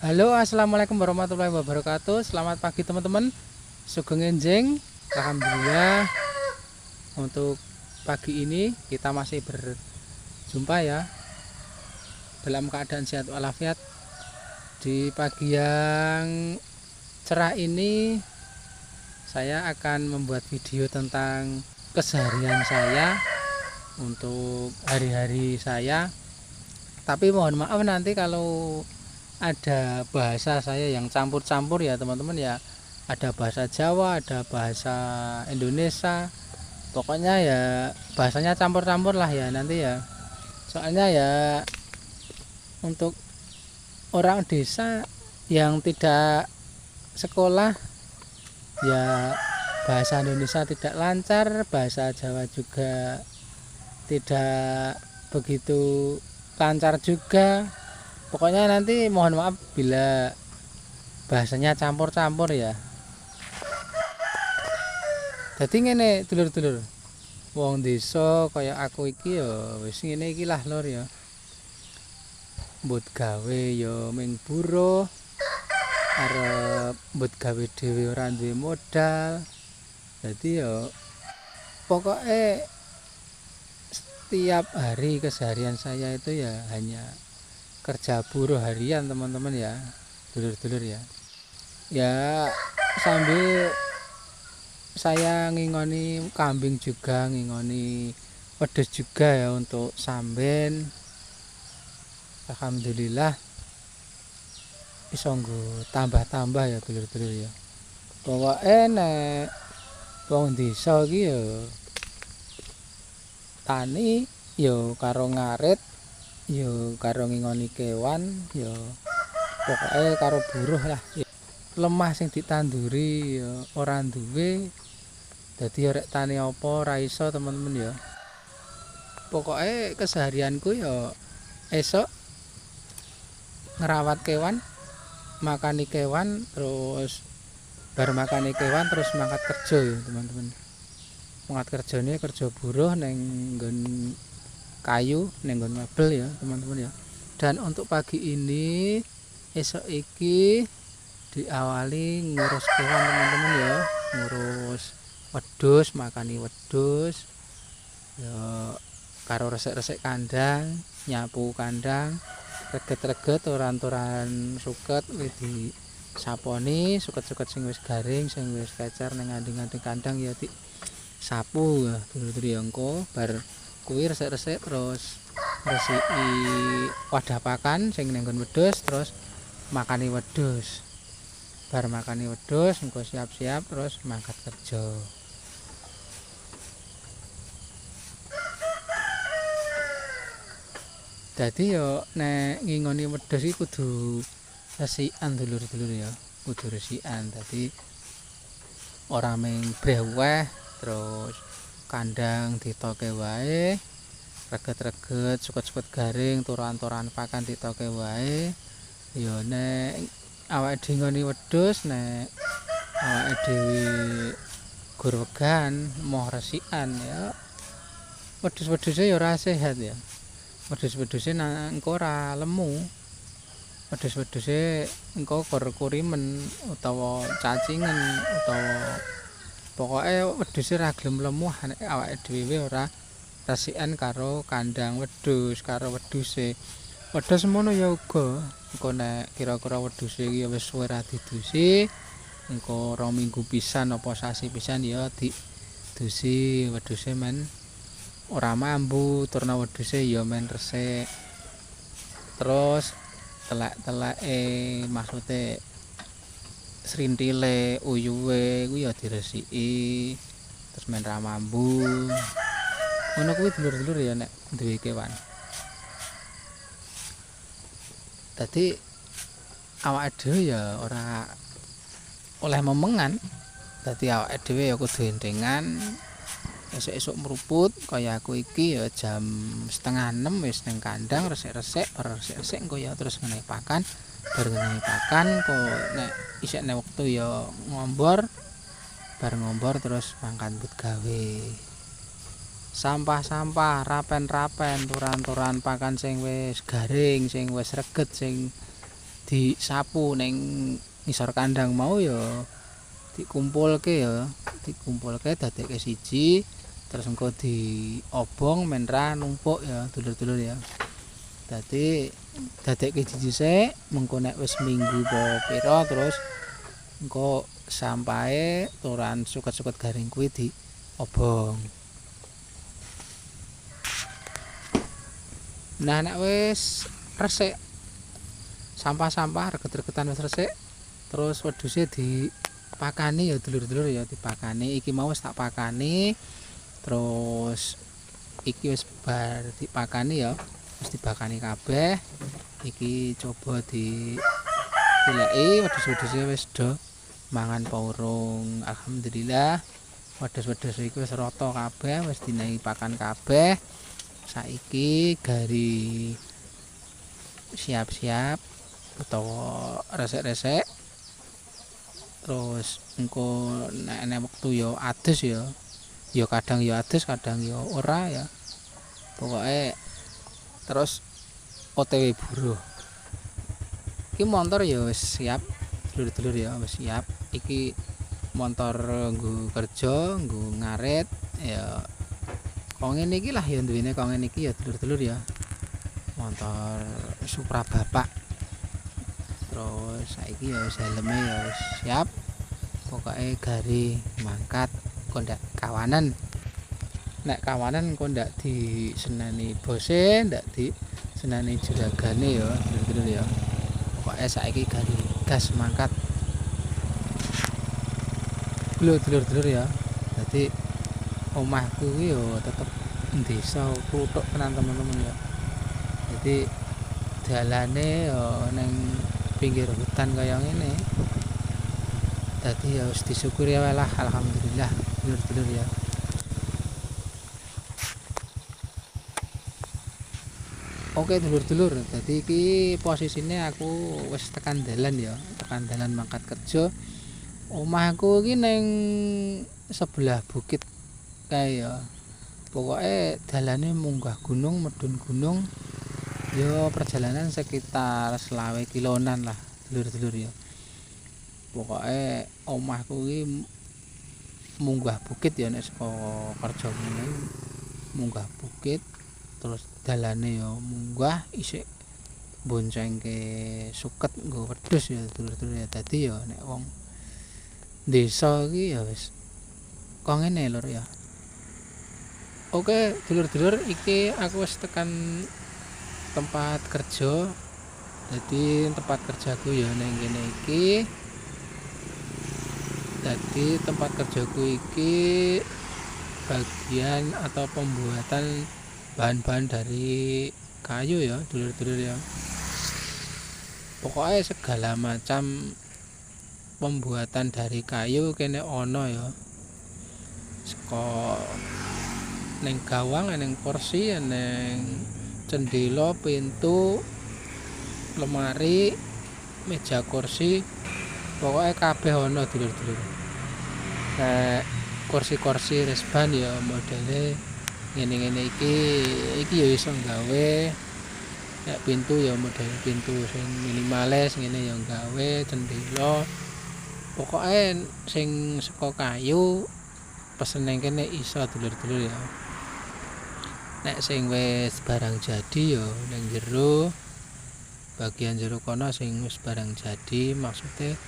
Halo, assalamualaikum warahmatullahi wabarakatuh. Selamat pagi teman-teman. Sugeng Enjing. Alhamdulillah untuk pagi ini kita masih berjumpa ya dalam keadaan sehat walafiat. Di pagi yang cerah ini saya akan membuat video tentang keseharian saya untuk hari-hari saya. Tapi mohon maaf nanti kalau ada bahasa saya yang campur-campur ya teman-teman ya, ada bahasa Jawa, ada bahasa Indonesia, pokoknya ya bahasanya campur-campur lah ya nanti ya. Soalnya ya untuk orang desa yang tidak sekolah ya, bahasa Indonesia tidak lancar, bahasa Jawa juga tidak begitu lancar juga. Pokoknya nanti mohon maaf bila bahasanya campur-campur ya. Jadi ngene dulur-dulur, wong desa kaya aku iki ya wis ngene iki lah lur ya. Mbut gawe ya ming buruh, arep mbut gawe dhewe ora duwe modal. Jadi ya pokoknya setiap hari keseharian saya itu ya hanya kerja buruh harian teman-teman ya, dulur-dulur ya. Ya sambil saya ngingoni kambing juga, ngingoni wedhus juga ya untuk samben. Alhamdulillah iso nggo tambah-tambah ya dulur-dulur ya. Pokoke nek wong desa iki ya tani ya karo ngarit, ya karo ngingoni kewan, ya pokoknya karo buruh lah. Lemah sing ditanduri ya ora duwe, dadi arek tani apa ora iso teman-teman ya. Pokoknya keseharianku ya esok ngerawat kewan, makani kewan, terus bar makani kewan terus mangkat kerja ya teman-teman. Mangkat kerjane kerja buruh neng nggon kayu, neng nggon mebel ya teman-teman ya. Dan untuk pagi ini esok iki diawali ngurus kewan teman-teman ya, ngurus wedhus, makani wedhus ya, karo resik-resik kandang, nyapu kandang, reget-reget toran-toran suket wis disaponi, suket-suket sing wis garing, sing wis kecer ning nganding-nganding kandang ya disapu ya dulur-dulur ya. Engko bar kuwi resik-resik terus resiki wadah pakan sing ning nggon wedhus, terus makani wedhus. Bar makani wedhus engko siap-siap terus mangkat kerja. Dadi yo nek ngingoni wedhus iki kudu resikan dulur-dulur ya, kudu resikan. Dadi ora mung breweh terus kandang ditoke wae, reget-reget suket-suket garing, toran-toran pakan ditoke wae. Ya nek awake dhewe ngoni wedhus, nek awake dhewe gur wegan moh resikan ya wedhus-wedhuse ya ora sehat ya. Wedhus-wedhuse engko ora lemu. Wedhus-wedhuse engko kurimen utawa cacingen utawa pokoke wedhuse ora gelem lemu nek awake dhewe ora resikan karo kandang wedhus, karo wedhuse. Wedhus semono ya uga. Engko nek kira-kira wedhuse iki wis suwe ra didusi, engko 2 minggu pisan apa sasi pisan ya didusi wedhuse men ora mambu, turna wedhuse ya men resik. Terus telek-teleke maksude srintile, uyuhe kuwi ya diresiki. Terus men ra mambu. Ngono kuwi dulur-dulur ya nek duwe kewan. Dadi awake dhewe ya ora oleh memengan. Dadi awake dhewe ya kudu endengan. Esuk-esuk meruput kaya aku iki ya jam 5:30 wis ning kandang resik-resik, resik-resik engko ya terus ngenehi pakan. Bar ngenehi pakan kok nek isih nek wektu ya ngombor. Bar ngombor terus mangkat but gawe. Sampah-sampah, rapen-rapen, turan-turan pakan sing wis garing, sing wis reget, sing disapu ning ngisor kandang mau ya dikumpulke dadekke siji terus engko diobong menra numpuk ya dulur-dulur ya. Dadi dadekke siji sik mengko nek wis minggu apa pira terus engko sampahe turan suket-suket garing kuwi diobong. Nah nek wis resik sampah-sampah reget-regetan wis resik terus wedhuse dipakani ya dulur-dulur ya dipakani. Iki mau wis tak pakani terus iki wis bar dipakani ya wis dipakani kabeh. Iki coba dileki wedhus-wedhuse wis do mangan paurung. Alhamdulillah wedhus-wedhus iku wis rata kabeh wis dinehi pakan kabeh. Saiki gari siap-siap utawa resik-resik terus engko nek wektu ya adus ya kadang ya adus kadang ya ora ya pokoke terus OTW buruh iki montor ya wis siap dulur-dulur ya wis siap iki montor nggo kerja nggo ngarit ya kok ngene iki lah ya duwene kok ngene iki ya dulur-dulur ya montor Supra bapak terus saiki ya wis helme ya wis siap pokoke gari mangkat kok ndak kawanan nek kawanan kok ndak diseneni bose ndak diseneni juragane ya dulur-dulur ya pokoke saiki gari gas mangkat lho dulur-dulur ya dadi omahku kuwi yo tetep desa kutuk tenan teman-teman ya. Jadi dalane yo ning pinggir hutan kaya ngene. Dadi ya wis disyukuri wae lah alhamdulillah dulur-dulur ya. Oke dulur-dulur, dadi iki posisine aku wis tekan dalan ya, tekan dalan mangkat kerja. Omahku iki ning sebelah bukit kae ya. Pokoke dalane munggah gunung, medhun gunung. Ya perjalanan sekitar 20 kilonan lah, dulur-dulur ya. Pokoke omahku iki munggah bukit ya nek saka kerja ngene. Munggah bukit terus dalane ya munggah isik boncengke suket nggo wedhus ya dulur-dulur ya. Dadi ya nek wong desa iki ya wis kok ngene lur ya. Oke, dulur-dulur iki aku wis tekan tempat kerja. Jadi tempat kerjaku ya ning kene iki. Jadi tempat kerjaku iki bagian atau pembuatan bahan-bahan dari kayu ya, dulur-dulur ya. Pokoknya segala macam pembuatan dari kayu kene ono ya. Saka ning gawang, ning kursi, ning cendela, pintu, lemari, meja kursi, pokoknya kabeh ana dulur-dulur. Nek kursi-kursi resban ya modele ngene-ngene iki ya iso gawe. Nek pintu ya model pintu sing minimalis ngene ya gawe, cendela. Pokoke sing saka kayu pesen ning kene iso dulur-dulur ya. Nek sing wis barang jadi ya ning jero bagian jero kono sing wis barang jadi maksudnya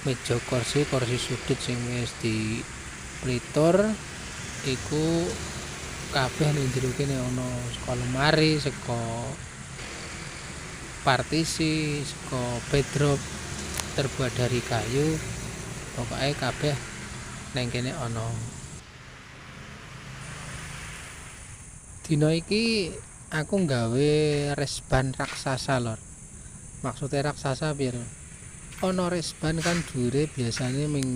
meja kursi sudut sing wis diplitur iku kabeh ning jero kene ana saka lemari, saka partisi, saka bedrock terbuat dari kayu. Pokoke kabeh ning kene ana. Dina iki aku nggawe resban raksasa lor. Maksudnya raksasa piye? Ana resban kan dhuwure biasane ming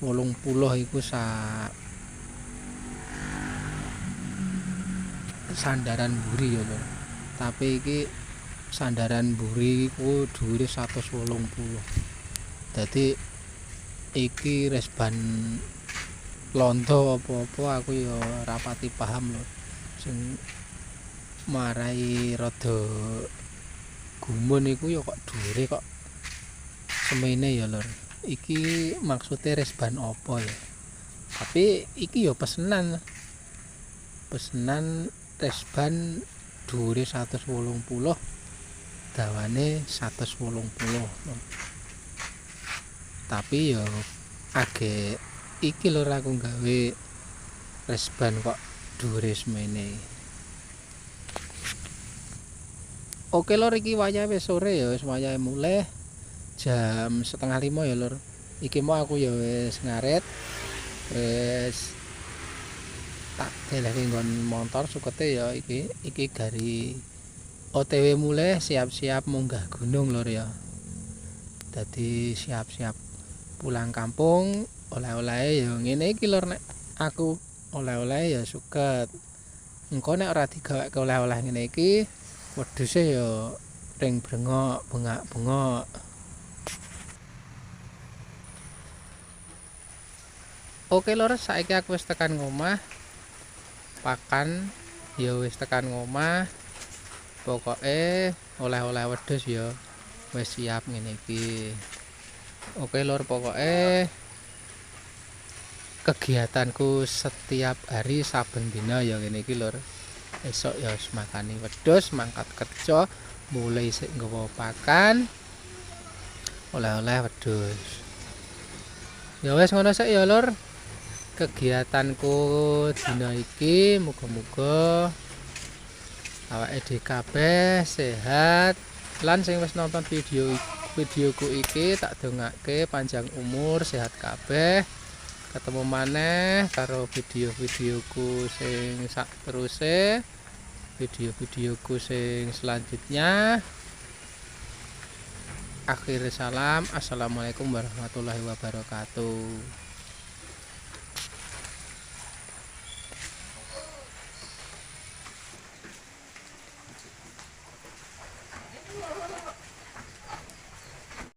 80 iku sak sandaran mburi ya lho. Tapi iki sandaran mburi iku dhuwure 180. Dadi iki resban londo apa-apa aku ya rapati paham lho. Sing marai rada gumun iku ya kok dhuwure kok semene ya lur. Iki maksudnya resban apa ya? Tapi iki ya pesenan resban dhuwure 180, dawane 180. Tapi ya agek iki lur aku gawe resban kok dhuwure semene. Oke lur, iki wayahe wis sore ya, wis wayahe mulih jam 4:30 ya lur. Iki mau aku ya wis ngarit, wis tak deleke nggon motor sukete ya iki gari OTW mulih siap-siap munggah gunung lur ya. Dadi siap-siap pulang kampung, oleh-olehe ya ngene iki lur, nek aku oleh-oleh ya suket. Engko nek ora digaweke oleh-oleh ngene iki wedhuse ya ring brengok, bengak-bengok. Oke lur, saiki aku wis tekan ngomah. Pakan ya wis tekan ngomah. Pokoke oleh-oleh wedhus ya wis siap ngene iki. Oke lur, pokoke kegiatanku setiap hari saben dina ya ngene iki lur. Esuk ya wis makani wedhus, mangkat kerja, mulai sik nggawa pakan, oleh-oleh wedhus. Ya wis ngono sik ya lur. Kegiatanku dina iki muga-muga awake dhewe kabeh sehat lan sing wis nonton videoku iki tak dongake panjang umur, sehat kabeh. Ketemu maneh karo video-videoku sing sakteruse, video-videoku sing selanjutnya. Akhir salam, assalamualaikum warahmatullahi wabarakatuh.